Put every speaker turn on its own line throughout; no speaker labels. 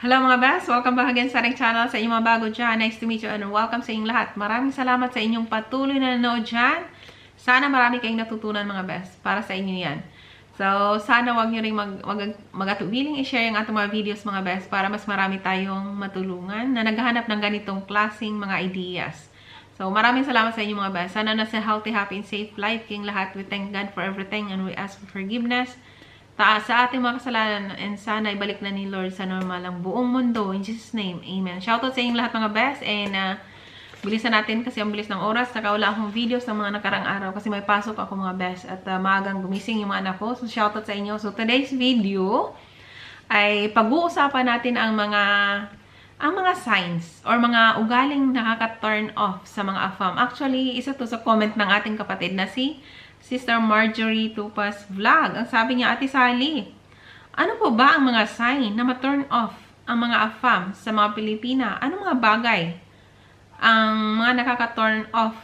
Hello mga best! Welcome back again sa ating channel. Sa inyong mga bago dyan, nice to meet you and welcome sa inyong lahat. Maraming salamat sa inyong patuloy na nanonood dyan. Sana marami kayong natutunan mga best. Para sa inyo yan. So, sana wag nyo rin mag-atubiling i-share yung ating mga videos mga best para mas marami tayong matulungan na naghahanap ng ganitong klaseng mga ideas. So, maraming salamat sa inyo mga best. Sana nasa healthy, happy, and safe life kayong lahat. We thank God for everything and we ask for forgiveness sa ating mga kasalanan, and sana ibalik na ni Lord sa normal ang buong mundo. In Jesus' name, amen. Shoutout sa inyong lahat mga best, and bilisan natin kasi ang bilis ng oras. Saka wala akong videos ng mga nakarang araw kasi may pasok ako mga best, at maagang gumising yung mga anak ko. So shoutout sa inyo. So today's video ay pag-uusapan natin ang mga signs or mga ugaling nakaka-turn off sa mga AFAM. Actually, isa to sa comment ng ating kapatid na si Sister Marjorie Tupas Vlog. Ang sabi niya, Ate Sally, ano po ba ang mga sign na ma-turn off ang mga AFAM sa mga Pilipina? Ano mga bagay ang mga nakaka-turn off,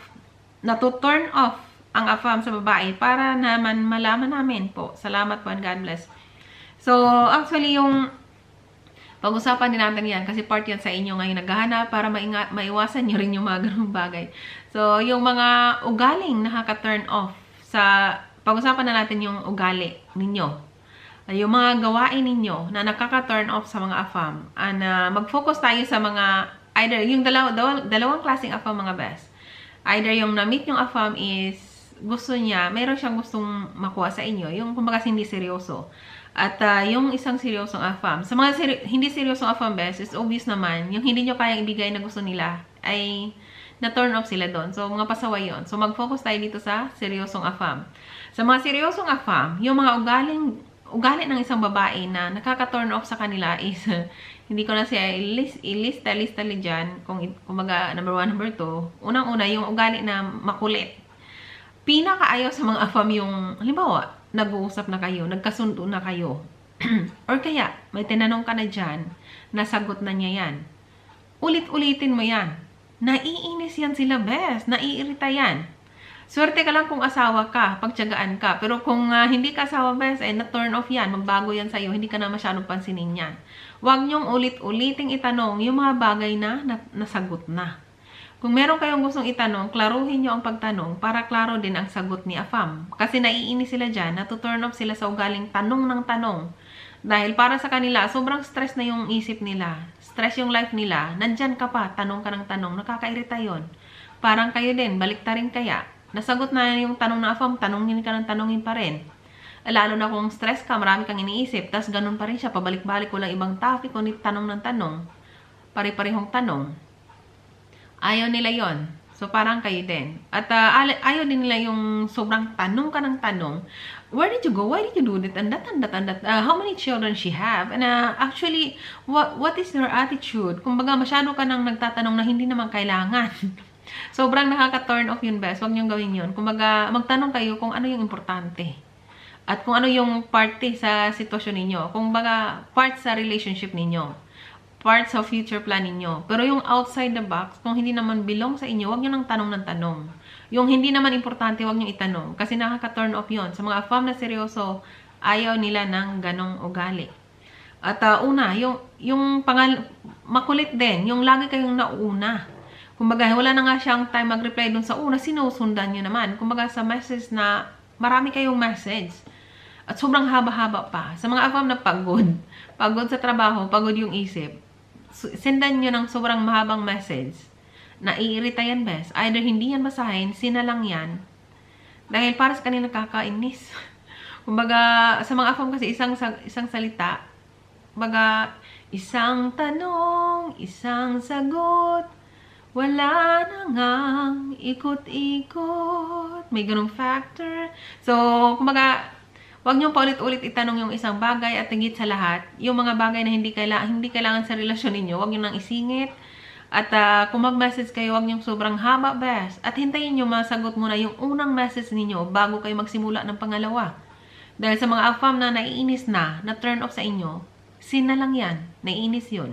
na-turn off ang AFAM sa babae para naman malaman namin po. Salamat po and God bless. So, actually yung pag-usapan din natin yan kasi part yan sa inyo ngayon naghahanap para maiwasan nyo rin yung mga ganung bagay. So, yung mga ugaling nakaka-turn off pag-usapan na natin yung ugali ninyo. Yung mga gawain ninyo na nakaka-turn off sa mga AFAM. And mag-focus tayo sa mga, either yung dalawang klaseng AFAM mga best. Either yung na-meet yung AFAM is gusto niya, meron siyang gustong makuha sa inyo. Yung kumbaga hindi seryoso. At yung isang seryosong AFAM. Sa mga hindi seryosong AFAM best, is obvious naman, yung hindi nyo kayang ibigay na gusto nila ay na-turn off sila doon. So, mga pasaway yun. So, mag-focus tayo dito sa seryosong AFAM. Sa mga seryosong AFAM, yung mga ugali ng isang babae na nakaka-turn off sa kanila is, hindi ko na siya ilista dyan, kung number 1, number 2. Unang-una, yung ugali na makulit. Pinakaayaw sa mga AFAM yung, halimbawa, nag-uusap na kayo, nagkasundo na kayo. Or kaya, may tinanong ka na dyan, nasagot na niya yan. Ulit-ulitin mo yan. Naiinis yan sila, best. Naiirita yan. Swerte ka lang kung asawa ka, pagtiyagaan ka. Pero kung hindi ka asawa, best, ay na-turn off yan. Magbago yan sa'yo. Hindi ka na masyadong pansinin yan. Huwag niyong ulit-uliting itanong yung mga bagay na nasagot na. Kung meron kayong gustong itanong, klaruhin niyo ang pagtanong para klaro din ang sagot ni AFAM. Kasi naiinis sila dyan, na-turn off sila sa ugaling tanong ng tanong. Dahil para sa kanila, sobrang stress na yung isip nila. Stress yung life nila. Nandyan ka pa, tanong ka ng tanong. Nakakairita yun. Parang kayo din, baliktarin kaya. Nasagot na yung tanong na AFAM, tanongin ka ng tanongin pa rin. Lalo na kung stress ka, marami kang iniisip, tas ganun pa rin siya, pabalik-balik ko lang ibang topic, kundi tanong ng tanong. Pare-parehong tanong. Ayaw nila yon. So, parang kayo din. At ayaw din nila yung sobrang tanong ka ng tanong. Where did you go? Why did you do that? And that. How many children she have? And actually, what is her attitude? Kumbaga, masyado ka nang nagtatanong na hindi naman kailangan. Sobrang nakaka-turn off yun, best. Huwag niyong gawin yun. Kumbaga, magtanong kayo kung ano yung importante. At kung ano yung parte sa sitwasyon ninyo. Kumbaga, part sa relationship ninyo. Part sa future plan ninyo. Pero yung outside the box, kung hindi naman belong sa inyo, huwag nyo nang tanong ng tanong. Yung hindi naman importante, huwag nyo itanong. Kasi nakaka-turn off yun. Sa mga AFAM na seryoso, ayaw nila ng ganong ugali. At una, yung makulit din. Yung lagi kayong nauna. Kumbaga, wala na nga siyang time mag-reply dun sa una, sinusundan nyo naman. Kumbaga, sa message na marami kayong message. At sobrang haba-haba pa. Sa mga AFAM na pagod sa trabaho, pagod yung isip, sendan nyo ng sobrang mahabang message. Naiirita yan, best. Either hindi yan basahin, sinalang yan. Dahil para sa kanila nakakainis. Kumbaga, sa mga AFAM kasi isang salita. Kumbaga, isang tanong, isang sagot. Wala na ngang ikot-ikot. May ganung factor. So, kumbaga, Huwag niyong paulit-ulit itanong yung isang bagay at higit sa lahat, yung mga bagay na hindi kailangan sa relasyon ninyo, huwag niyo nang isingit. At kung mag-message kayo, huwag niyong sobrang haba, best. At hintayin niyo masagot muna yung unang message ninyo bago kayo magsimula ng pangalawa. Dahil sa mga afam na naiinis na turn off sa inyo, sin na lang yan, naiinis yun.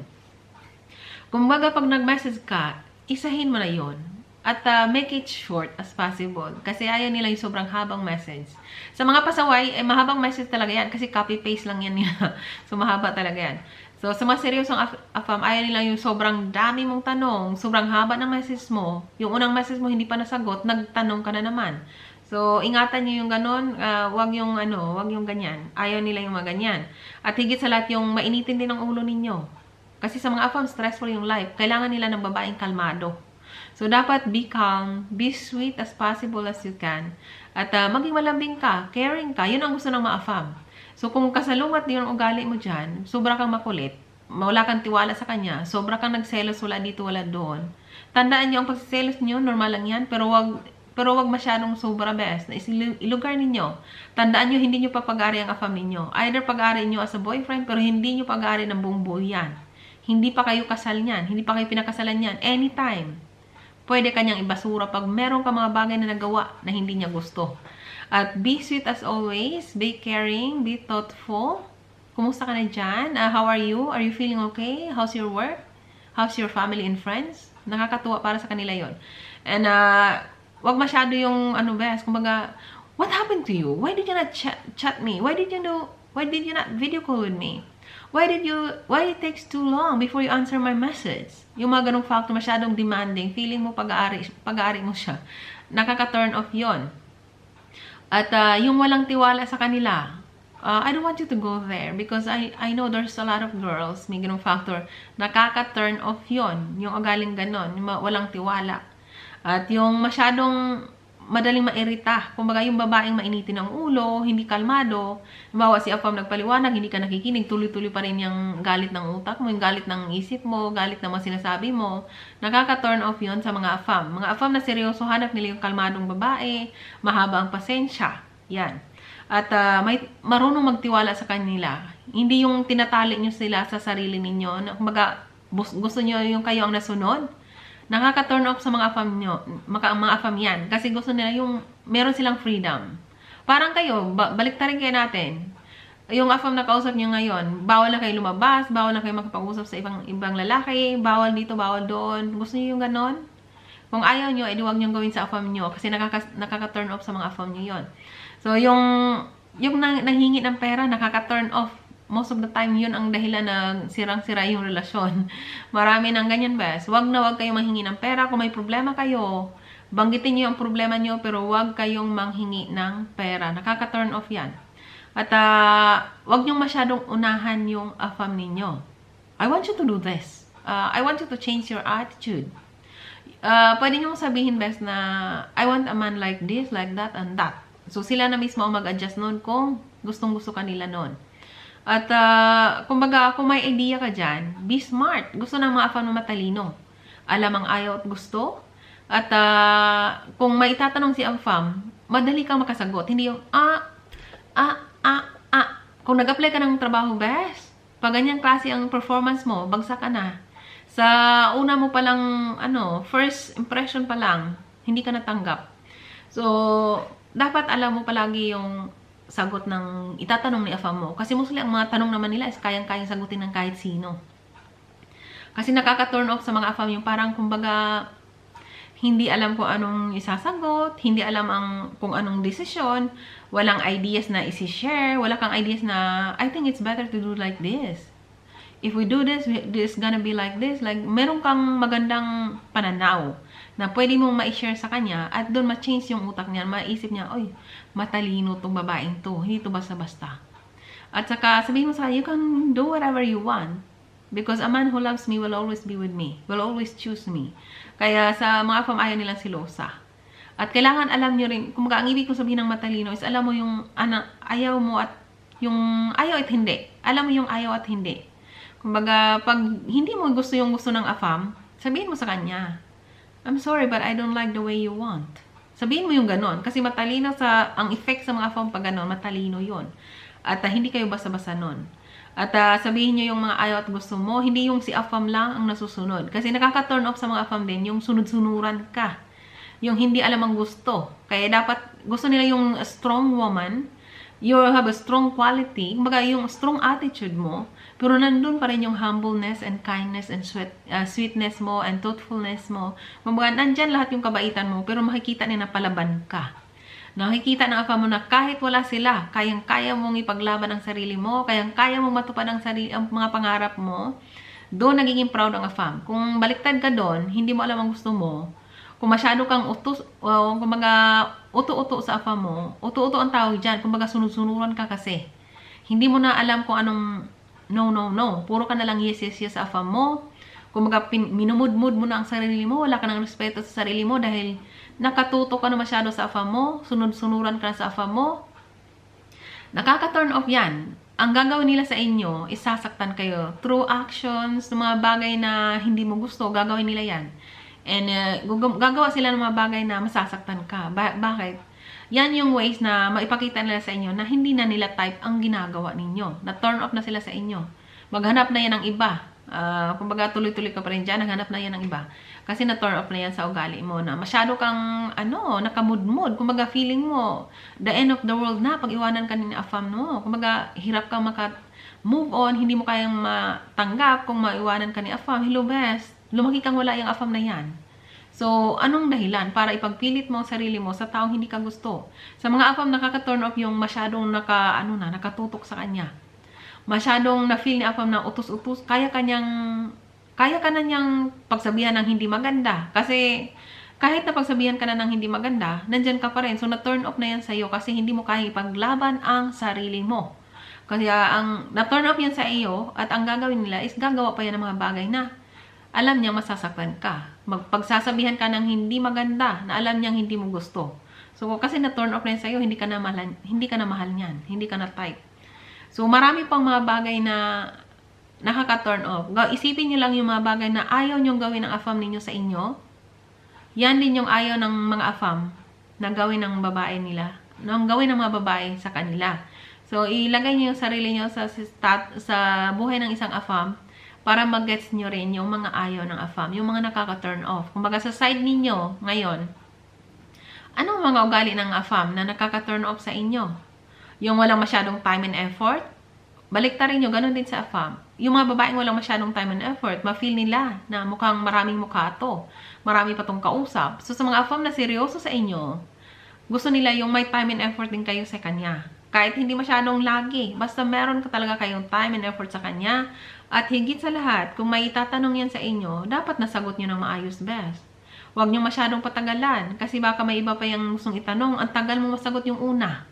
Kumbaga, pag nag-message ka, isahin mo na yun. At make it short as possible. Kasi ayaw nila yung sobrang habang message. Sa mga pasaway, mahabang message talaga yan. Kasi copy-paste lang yan nila. So, mahaba talaga yan. So, sa mga seryosong afam, ayaw nila yung sobrang dami mong tanong. Sobrang haba ng message mo. Yung unang message mo, hindi pa nasagot. Nagtanong ka na naman. So, ingatan nyo yung ganon. Wag yung ganyan. Ayaw nila yung mga ganyan. At higit sa lahat, yung mainitin din ang ulo ninyo. Kasi sa mga afam, stressful yung life. Kailangan nila ng babaeng kalmado. So, dapat be calm, be sweet as possible as you can. At maging malambing ka, caring ka. Yun ang gusto ng mga afam. So, kung kasalungat yung ugali mo dyan, sobra kang makulit, wala kang tiwala sa kanya, sobra kang nagselos, wala dito, wala doon. Tandaan nyo, ang pagsiselos nyo, normal lang yan, pero wag masyadong sobra, best. Ilugar ninyo. Tandaan nyo, hindi nyo papag-ari ang afam ninyo. Either pag-ari nyo as a boyfriend, pero hindi nyo pag-ari ng buong buhay yan. Hindi pa kayo kasal niyan, hindi pa kayo pinakasalan niyan. Anytime. Pwede kanyang ibasura pag meron ka mga bagay na nagawa na hindi niya gusto. At be sweet as always. Be caring. Be thoughtful. Kumusta ka na dyan? How are you? Are you feeling okay? How's your work? How's your family and friends? Nakakatuwa para sa kanila yon. And wag masyado yung best. Kumbaga, what happened to you? Why did you not chat me? Why did you not video call with me? Why it takes too long before you answer my message? Yung mga ganong factor, masyadong demanding, feeling mo pag-aari mo siya. Nakaka-turn off yon. At yung walang tiwala sa kanila, I don't want you to go there because I know there's a lot of girls, may ganong factor, nakaka-turn off yon. Yung agaling ganon, yung walang tiwala. At yung masyadong madaling mairita. Kumbaga, yung babaeng mainitin ang ulo, hindi kalmado. Halimbawa, si afam nagpaliwanag, hindi ka nakikinig, tuloy-tuloy pa rin yung galit ng utak mo, yung galit ng isip mo, galit ng mga sinasabi mo. Nakaka-turn off yon sa mga afam. Mga afam na seryoso, hanap nila yung kalmadong babae, mahaba ang pasensya. Yan. At may marunong magtiwala sa kanila. Hindi yung tinatali nyo sila sa sarili ninyo. Kumbaga, gusto nyo yung kayo ang nasunod. Nakaka-turn off sa mga afam nyo, mga afam yan. Kasi gusto nila yung, meron silang freedom. Parang kayo, baliktarin kayo natin. Yung afam na kausap nyo ngayon, bawal na kayo lumabas, bawal na kayo makipag-usap sa ibang lalaki, bawal dito, bawal doon. Gusto nyo yung ganon? Kung ayaw nyo, edi huwag nyo gawin sa afam nyo. Kasi nakaka-turn off sa mga afam nyo yon. So, yung nanghingi ng pera, nakaka-turn off. Most of the time, yun ang dahilan na sirang-sira yung relasyon. Marami ng ganyan, bes. Wag kayo manghingi ng pera. Kung may problema kayo, banggitin nyo ang problema nyo, pero wag kayong manghingi ng pera. Nakaka-turn off yan. At wag nyo masyadong unahan yung afam ninyo. I want you to do this. I want you to change your attitude. Pwede nyo sabihin, bes, na I want a man like this, like that, and that. So, sila na mismo ang mag-adjust nun kung gustong-gusto kanila nun. At, kumbaga, kung may idea ka dyan, be smart. Gusto ng mga afam na matalino. Alam ang ayaw at gusto. At, kung may itatanong si afam, madali kang makasagot. Hindi yung, Kung nag-apply ka ng trabaho, best, pag ganyang klase ang performance mo, bagsak ka na. Sa una mo palang, first impression pa lang, hindi ka natanggap. So, dapat alam mo palagi yung sagot ng itatanong ni afam mo. Kasi mostly ang mga tanong naman nila is kayang-kayang sagutin ng kahit sino. Kasi nakaka-turn off sa mga afam yung parang kumbaga hindi alam kung anong isasagot, hindi alam kung anong desisyon, walang ideas na isi-share, wala kang ideas na I think it's better to do like this. If we do this, this gonna be like this. Like, meron kang magandang pananaw na pwede mong ma-share sa kanya at doon ma-change yung utak niya, maisip niya, oy, matalino tong babaeng to, hindi to basta-basta. At saka, sabihin mo sa kanya, you can do whatever you want because a man who loves me will always be with me, will always choose me. Kaya sa mga afam, ayaw nilang silosa. At kailangan alam nyo rin, kung ang ibig ko sabihin ng matalino is alam mo yung ayaw mo at yung ayaw at hindi. Alam mo yung ayaw at hindi. Kumbaga, pag hindi mo gusto ng afam, sabihin mo sa kanya, I'm sorry, but I don't like the way you want. Sabihin mo yung ganon. Kasi matalino ang effect sa mga affirm pag ganon, matalino yun. At hindi kayo basta-basta nun. At sabihin nyo yung mga ayaw at gusto mo, hindi yung si affirm lang ang nasusunod. Kasi nakaka-turn off sa mga affirm din, yung sunod-sunuran ka. Yung hindi alam ang gusto. Kaya dapat, gusto nila yung strong woman, you have a strong quality, kumbaga yung strong attitude mo, pero nandun pa rin yung humbleness and kindness and sweetness mo and thoughtfulness mo. Kumbaga, nandyan lahat yung kabaitan mo, pero makikita nila na palaban ka. Nakikita ng affirm mo na kahit wala sila, kayang-kaya mong ipaglaban ang sarili mo, kayang-kaya mong matupad ang mga pangarap mo, doon nagiging proud ang affirm. Kung baliktad ka doon, hindi mo alam ang gusto mo, kung masyado kang kumbaga, uto-uto sa affirm mo, uto-uto ang tawag dyan, kumbaga sunod-sunuran ka kasi. Hindi mo na alam kung anong no. Puro ka na lang yes sa affirm mo. Kumbaga, minumud-mud mo na ang sarili mo, wala ka ng respeto sa sarili mo dahil nakatuto ka na masyado sa affirm mo, sunod-sunuran ka na sa affirm mo. Nakaka-turn off yan. Ang gagawin nila sa inyo, isasaktan kayo. Through actions, mga bagay na hindi mo gusto, gagawin nila yan. And gagawa sila ng mga bagay na masasaktan ka. Bakit? Yan yung ways na maipakita nila sa inyo na hindi na nila type ang ginagawa ninyo. Na-turn off na sila sa inyo. Maghanap na yan ng iba. Kumbaga tuloy-tuloy ka pa rin dyan, naghanap na yan ng iba. Kasi na-turn off na yan sa ugali mo na masyado kang, nakamudmud. Kumbaga feeling mo, the end of the world na, pag iwanan ka ni affirm mo. Kumbaga, hirap kang move on, hindi mo kayang matanggap kung maiwanan ka ni affirm. Hello best, lumaki kang wala yung affirm na yan. So, anong dahilan para ipagpilit mo ang sarili mo sa taong hindi ka gusto? Sa mga affirm, nakaka-turn off yung masyadong nakatutok sa kanya. Masyadong na-feel ni affirm na utos-utos, kaya ka na niyang pagsabihan ng hindi maganda. Kasi, kahit na pagsabihan ka na ng hindi maganda, nandyan ka pa rin. So, na-turn off na yan sa'yo kasi hindi mo kaya ipaglaban ang sarili mo. Kasi, na-turn off yan sa iyo at ang gagawin nila is gagawa pa yan ng mga bagay na alam niyang masasaktan ka. Pagsasabihan ka ng hindi maganda na alam niyang hindi mo gusto. So, kasi na-turn off na yan sa'yo, hindi ka na mahal niyan. Hindi ka na type. So, marami pang mga bagay na nakaka-turn off. Isipin niyo lang yung mga bagay na ayaw niyong gawin ng affirm ninyo sa inyo. Yan din yung ayaw ng mga affirm na gawin ng babae nila. Gawin ng mga babae sa kanila. So, ilagay niyo yung sarili niyo sa buhay ng isang affirm para mag-gets nyo rin yung mga ayaw ng affirm, yung mga nakaka-turn off. Kumbaga sa side ninyo ngayon, anong mga ugali ng affirm na nakaka-turn off sa inyo? Yung walang masyadong time and effort? Baliktarin nyo, ganun din sa affirm. Yung mga babaeng walang masyadong time and effort, ma-feel nila na mukhang maraming mukha to. Marami pa tong kausap. So sa mga affirm na seryoso sa inyo, gusto nila yung may time and effort din kayo sa kanya. Kahit hindi masyadong lagi, basta meron ka talaga kayong time and effort sa kanya. At higit sa lahat, kung may itatanong yan sa inyo, dapat nasagot nyo ng maayos best. Huwag nyo masyadong patagalan, kasi baka may iba pa yung gustong itanong, ang tagal mo masagot yung una.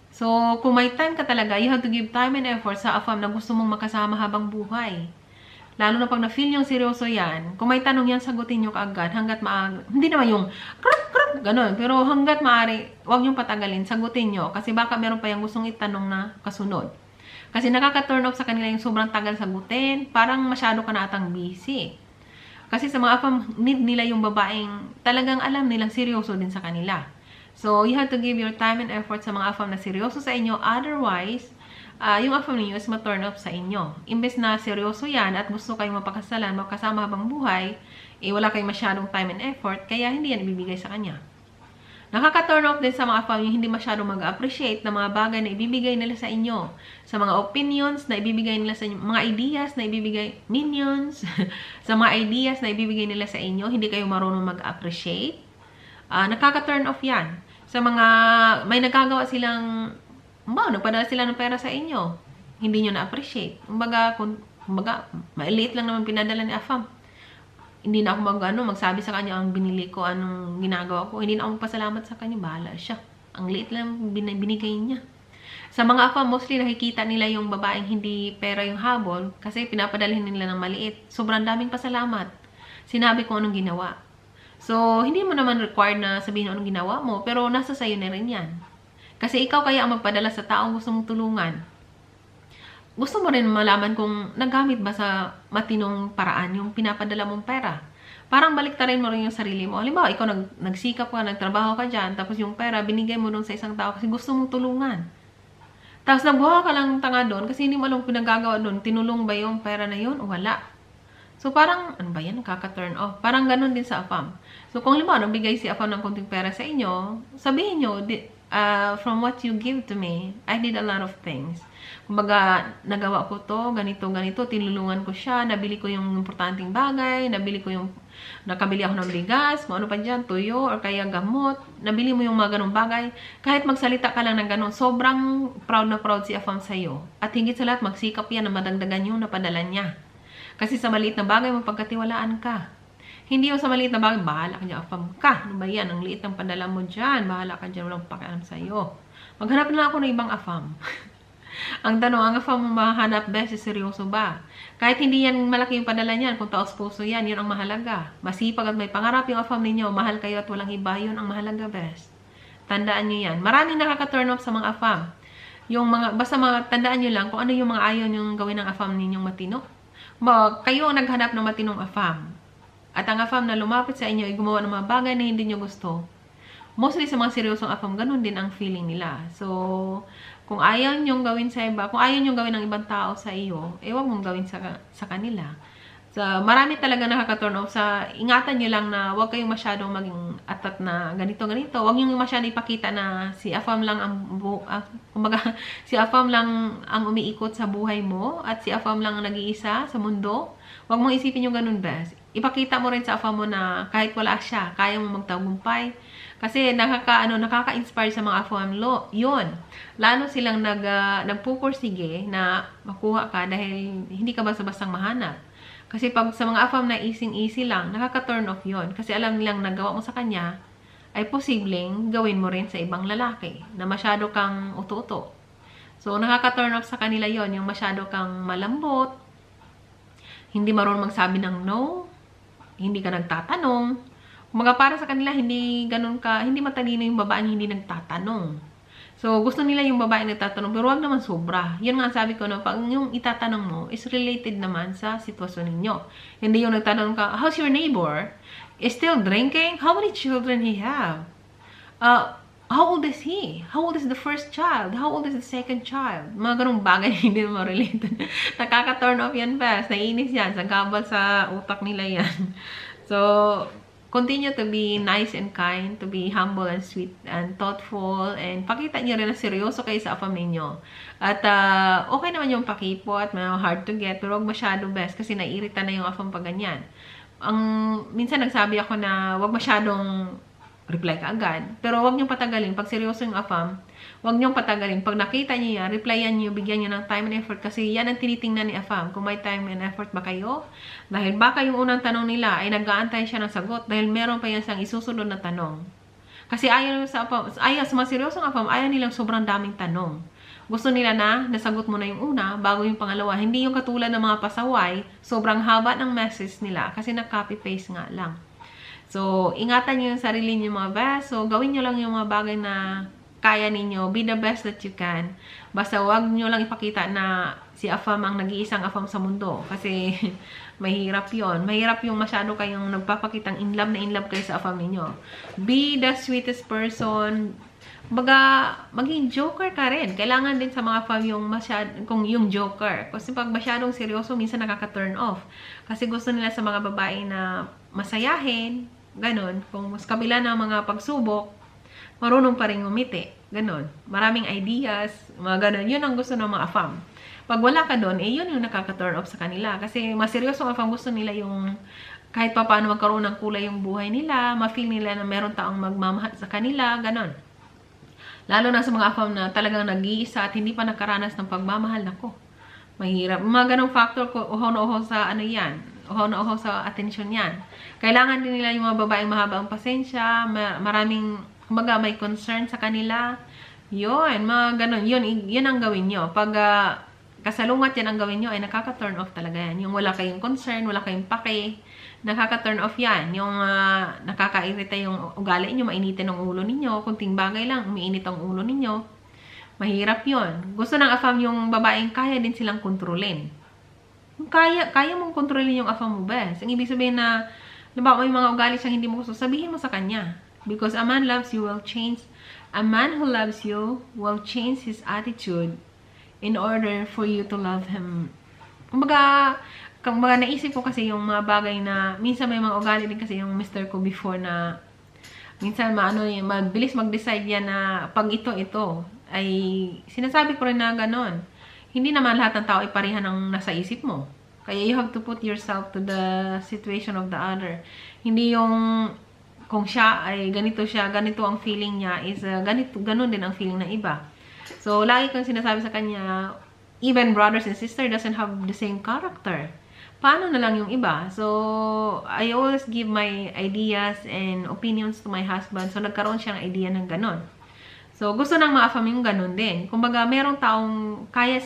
So, kung may time ka talaga, you have to give time and effort sa affirm na gusto mong makasama habang buhay. Lalo na pag na-feel yung seryoso yan, kung may tanong yan, sagutin nyo kaagad hanggat maaari. Hindi naman yung ganun. Pero hanggat maaari, huwag nyo patagalin, sagutin nyo. Kasi baka meron pa yung gustong itanong na kasunod. Kasi nakaka-turn off sa kanila yung sobrang tagal sagutin. Parang masyado ka na atang busy. Kasi sa mga affirm, need nila yung babaeng talagang alam nilang seryoso din sa kanila. So, you have to give your time and effort sa mga affirm na seryoso sa inyo. Otherwise, yung affirm niyo is ma-turn off sa inyo. Imbes na seryoso yan at gusto kayong mapakasalan, magkasama habang buhay, wala kayong masyadong time and effort, kaya hindi yan ibibigay sa kanya. Nakaka-turn off din sa mga affirm yung hindi masyadong mag-appreciate ng mga bagay na ibibigay nila sa inyo. Sa mga opinions na ibibigay nila sa inyo, mga ideas na ibibigay, minions, sa mga ideas na ibibigay nila sa inyo, hindi kayo marunong mag-appreciate. Nakaka-turn off yan. Sa mga, may nagagawa silang, nagpadala sila ng pera sa inyo, hindi nyo na-appreciate. Kumbaga, maliit lang naman pinadala ni affirm. Hindi na ako magsabi sa kanya ang binili ko, anong ginagawa ko. Hindi na ako magpasalamat sa kanya, bahala siya. Ang liit lang binigay niya. Sa mga affirm, mostly nakikita nila yung babaeng hindi pera yung habol kasi pinapadalhin nila ng maliit. Sobrang daming pasalamat. Sinabi ko anong ginawa. So, hindi mo naman required na sabihin anong ginawa mo, pero nasa sayo na rin yan. Kasi ikaw kaya ang magpadala sa taong gusto mong tulungan. Gusto mo rin malaman kung nagamit ba sa matinong paraan yung pinapadala mong pera. parang baliktarin mo rin yung sarili mo. Halimbawa, ikaw nagsikap ka, nagtrabaho ka dyan, tapos yung pera, binigay mo dun sa isang tao kasi gusto mong tulungan. Tapos nagbuha ka lang tanga doon kasi hindi mo alam pinagagawa doon. Tinulong ba yung pera na yun o wala? So parang, ano ba yan? Nakaka-turn off. Parang ganun din sa AFAM. So kung halimbawa, nagbigay si AFAM ng konting pera sa inyo, sabihin nyo, from what you give to me, I did a lot of things. Kumbaga, nagawa ko to, ganito, tinulungan ko siya, nabili ko yung importanteng bagay, nakabili ako ng bigas, kung ano pa dyan, tuyo, or kaya gamot, nabili mo yung mga ganong bagay. Kahit magsalita ka lang ng ganon, sobrang proud na proud si AFAM sa'yo. At higit sa lahat, magsikap yan na madagdagan yung napadala niya. Kasi sa maliit na bagay, mapagkatiwalaan ka. Hindi yung sa maliit na bagay, bahala ka dyan, AFAM ka. Ano ba yan? Ang liit ng padala mo dyan, bahala ka dyan, walang pakialam sa'yo. Maghanap na ako ng ibang AFAM. Ang tanong, ang AFAM mo mahanap best, seryoso ba? Kahit hindi yan malaki yung padala niyan, kung taos puso yan, yun ang mahalaga. Masipag at may pangarap yung AFAM ninyo, mahal kayo at walang iba, yun ang mahalaga best. Tandaan nyo yan. Maraming nakaka-turn off sa mga AFAM. Basta tandaan nyo lang kung ano yung mga ayaw nyong gawin ng AFAM ninyong matino. Kayo ang naghanap ng matinong AFAM. At ang AFAM na lumapit sa inyo ay gumawa ng mga bagay na hindi nyo gusto. Mostly sa mga seryosong AFAM, ganun din ang feeling nila. So, kung ayaw nyong gawin sa iba, kung ayaw nyong gawin ng ibang tao sa iyo, huwag mong gawin sa kanila. So, marami talaga nakaka-turn off. Ingatan nyo lang na huwag kayong masyadong maging atat na ganito. Huwag nyo masyadong ipakita na si AFAM lang kumbaga, si AFAM lang ang umiikot sa buhay mo at si AFAM lang ang nag-iisa sa mundo. Huwag mong isipin yung ganun, best. Ipakita mo rin sa AFAM mo na kahit wala siya, kaya mo magtagumpay. Kasi nakaka-inspire sa mga AFAM yun. Lalo silang nagpupursige na makuha ka dahil hindi ka basta-bastang mahanap. Kasi pag sa mga AFAM na easy lang, nakaka-turn off yun. Kasi alam nilang nagawa mo sa kanya, ay posibleng gawin mo rin sa ibang lalaki na masyado kang uto-uto. So, nakaka-turn off sa kanila yon, yung masyado kang malambot, hindi marunong magsabi ng no, hindi ka nagtatanong. Kumaga para sa kanila, hindi matalino yung babaeng hindi nagtatanong. So, gusto nila yung babae nagtatanong, pero wag naman sobra. Yun nga sabi ko, no, pag yung itatanong mo is related naman sa sitwasyon ninyo. Hindi yung nagtatanong ka, how's your neighbor? Is still drinking? How many children he have? How old is he? How old is the first child? How old is the second child? Mga ganung bagay hindi naman related. Nakaka-turn off yan fast. Naiinis yan. Sagabal sa utak nila yan. So, continue to be nice and kind, to be humble and sweet and thoughtful, and pakita niyo rin na seryoso kayo sa AFAM ninyo. At okay naman yung pakipot, hard to get, pero huwag masyado best kasi naiirita na yung AFAM pag ganyan. Minsan nagsabi ako na huwag masyadong reply ka agad, pero huwag niyong patagalin. Pag seryoso yung AFAM, huwag niyong patagalin. Pag nakita niyo yan, replyan niyo, bigyan niyo ng time and effort kasi yan ang tinitingnan ni AFAM. Kung may time and effort ba kayo? Dahil baka yung unang tanong nila ay nag-aantay siya ng sagot dahil meron pa yan siyang isusunod na tanong. Kasi ayaw sa mga seryosong AFAM, ayaw nilang sobrang daming tanong. Gusto nila na nasagot mo na yung una bago yung pangalawa. Hindi yung katulad ng mga pasaway, sobrang haba ng message nila kasi na-copy-paste nga lang. So, ingatan nyo yung sarili nyo mga best. So, gawin nyo lang yung mga bagay na kaya ninyo. Be the best that you can. Basta wag nyo lang ipakita na si AFAM ang nag-iisang AFAM sa mundo. Kasi, mahirap yon. Mahirap yung masyado kayong nagpapakitang in love kayo sa AFAM ninyo. Be the sweetest person. Baga, maging joker ka rin. Kailangan din sa mga AFAM kung yung joker. Kasi pag masyadong seryoso, minsan nakaka-turn off. Kasi gusto nila sa mga babae na masayahin, ganon. Kung mas kabila ng mga pagsubok, marunong pa rin ngumiti. Ganon. Maraming ideas, mga ganon. Yun ang gusto ng mga AFAM. Pag wala ka doon, yun yung nakaka-turn off sa kanila. Kasi mas seryosong AFAM, gusto nila yung kahit pa paano magkaroon ng kulay yung buhay nila, ma-feel nila na meron taong magmamahal sa kanila, ganon. Lalo na sa mga AFAM na talagang nag-iisa at hindi pa nakaranas ng pagmamahal. Nako, mahirap. Mga ganong factor ko, uhaw na uhaw sa ano yan. Uhaw na uhaw sa atensyon yan. Kailangan din nila yung mga babaeng mahaba ang pasensya, maraming, kumbaga, may concern sa kanila. Yun, mga ganon. Yun ang gawin nyo. Pag kasalungat yan ang gawin nyo, ay nakaka-turn off talaga yan. Yung wala kayong concern, wala kayong pake, nakaka-turn off yan. Yung nakaka-irita yung ugali nyo, mainitin ang ulo ninyo, kunting bagay lang, umiinit ang ulo ninyo. Mahirap yun. Gusto ng AFAM yung babaeng kaya din silang kontrolin. Kaya mong kontrolin yung AFAM mo, best. Ang ibig sabihin na Halimbawa, may mga ugali siyang hindi mo gusto, sabihin mo sa kanya. Because a man loves you will change. A man who loves you will change his attitude in order for you to love him. Kumbaga naisip ko kasi yung mga bagay na, minsan may mga ugali din kasi yung mister ko before na, minsan mabilis mag-decide yan na pag ito, ay sinasabi ko rin na ganon. Hindi naman lahat ng tao ay pareha ng nasa isip mo. Kaya you have to put yourself to the situation of the other. Hindi yung kung siya ay ganito siya, ganito ang feeling niya, is ganun din ang feeling ng iba. So, lagi kong sinasabi sa kanya, even brothers and sisters doesn't have the same character. Paano na lang yung iba? So, I always give my ideas and opinions to my husband. So, nagkaroon siyang idea ng ganun. So, gusto ng mga family yung ganun din. Kumbaga, merong taong kaya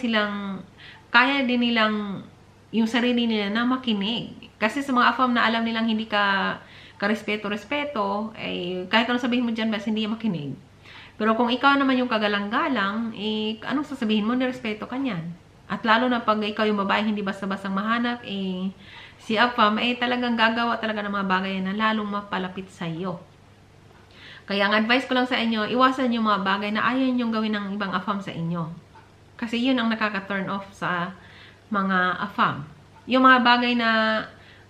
din nilang yung sarili nila na makinig. Kasi sa mga afam na alam nilang hindi ka respeto, eh, kahit anong sabihin mo dyan, basta hindi makinig. Pero kung ikaw naman yung kagalang-galang, eh, anong sasabihin mo, nirespeto ka niyan. At lalo na pag ikaw yung babae, hindi basta-bastang mahanap, eh, si afam, eh, talagang gagawa talaga ng mga bagay na lalong mapalapit sa iyo. Kaya ang advice ko lang sa inyo, iwasan yung mga bagay na ayaw niyong gawin ng ibang afam sa inyo. Kasi yun ang nakaka-turn off sa mga afam. Yung mga bagay na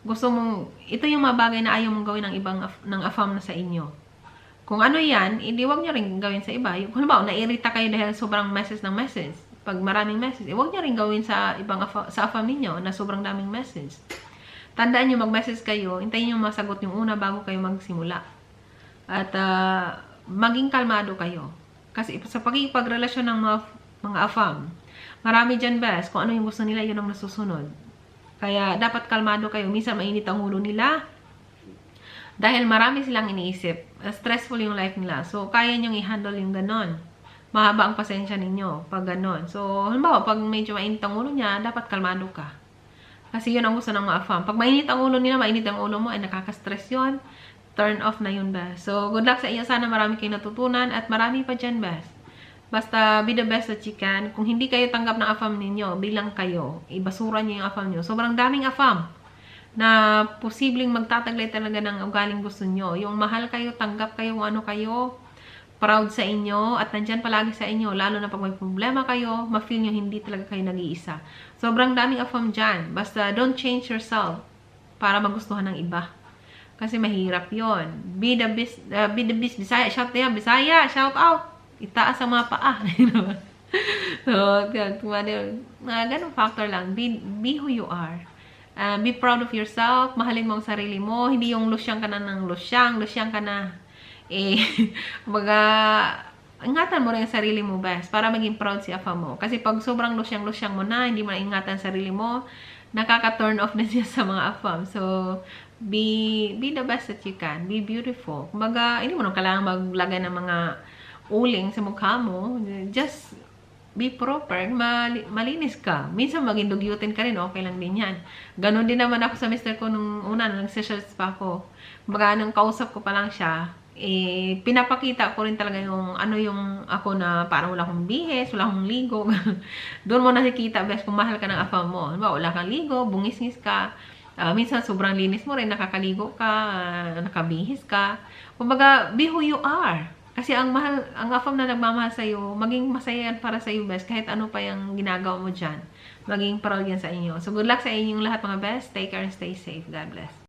gusto mong, ito yung mga bagay na ayaw mong gawin ng afam na sa inyo. Kung ano yan, hindi wag nyo rin gawin sa iba. Kung halimbawa, nairita kayo dahil sobrang message ng message. Pag maraming message, wag nyo rin gawin sa afam ninyo na sobrang daming message. Tandaan nyo, mag-message kayo, hintayin nyo masagot yung una bago kayo magsimula. At maging kalmado kayo. Kasi sa pagkikipagrelasyon ng mga afam, marami dyan best, kung ano yung gusto nila, yun ang nasusunod. Kaya dapat kalmado kayo. Minsan mainit ang ulo nila. Dahil marami silang iniisip. Stressful yung life nila. So, kaya nyong i-handle yung ganon. Mahaba ang pasensya ninyo pag ganon. So, halimbawa, pag medyo mainit ang ulo niya, dapat kalmado ka. Kasi yun ang gusto ng mga afam. Pag mainit ang ulo nila, mainit ang ulo mo, ay nakaka-stress yun. Turn off na yun ba. So, good luck sa inyo. Sana marami kayong natutunan at marami pa dyan best. Basta, be the best sa chikan. Kung hindi kayo tanggap ng afam ninyo, bilang kayo, ibasura nyo yung afam nyo. Sobrang daming afam na posibleng magtataglay talaga ng ugaling gusto nyo. Yung mahal kayo, tanggap kayo, ano kayo, proud sa inyo, at nandyan palagi sa inyo. Lalo na pag may problema kayo, ma-feel nyo hindi talaga kayo nag-iisa. Sobrang daming afam dyan. Basta, don't change yourself para magustuhan ng iba. Kasi mahirap yon. Be the best, Bisaya. Shout out, Bisaya. Shout out. Itaas ang mga paa. So, mga ganong factor lang. Be who you are. Be proud of yourself. Mahalin mo ang sarili mo. Hindi yung lusyang ka na ng lusyang ka na. Eh, ingatan mo rin ang sarili mo best para maging proud si afam mo. Kasi pag sobrang lusyang mo na, hindi mo na ingatan sarili mo, nakaka-turn off na siya sa mga afam. So, be the best that you can. Be beautiful. Kumbaga, hindi mo nang kailangan maglagay ng mga uling sa mukha mo. Just be proper. Malinis ka. Minsan maging dugyutin ka rin. Okay lang din yan. Ganon din naman ako sa mister ko nung una. Nung nag-sessions pa ako. Kumbaga, nung kausap ko pa lang siya, eh, pinapakita ko rin talaga yung ano yung ako na parang wala akong bihis, wala akong ligo. Doon mo nakikita best kung mahal ka ng afam mo. Diba, wala kang ligo, bungis-ngis ka. Minsan sobrang linis mo rin, nakakaligo ka, nakabihis ka. Kumbaga, be who you are. Kasi ang afam na nagmamahal sa'yo, maging masaya yan para sa'yo best. Kahit ano pa yung ginagawa mo dyan. Maging proud yan sa inyo. So, good luck sa inyong lahat mga best. Take care and stay safe. God bless.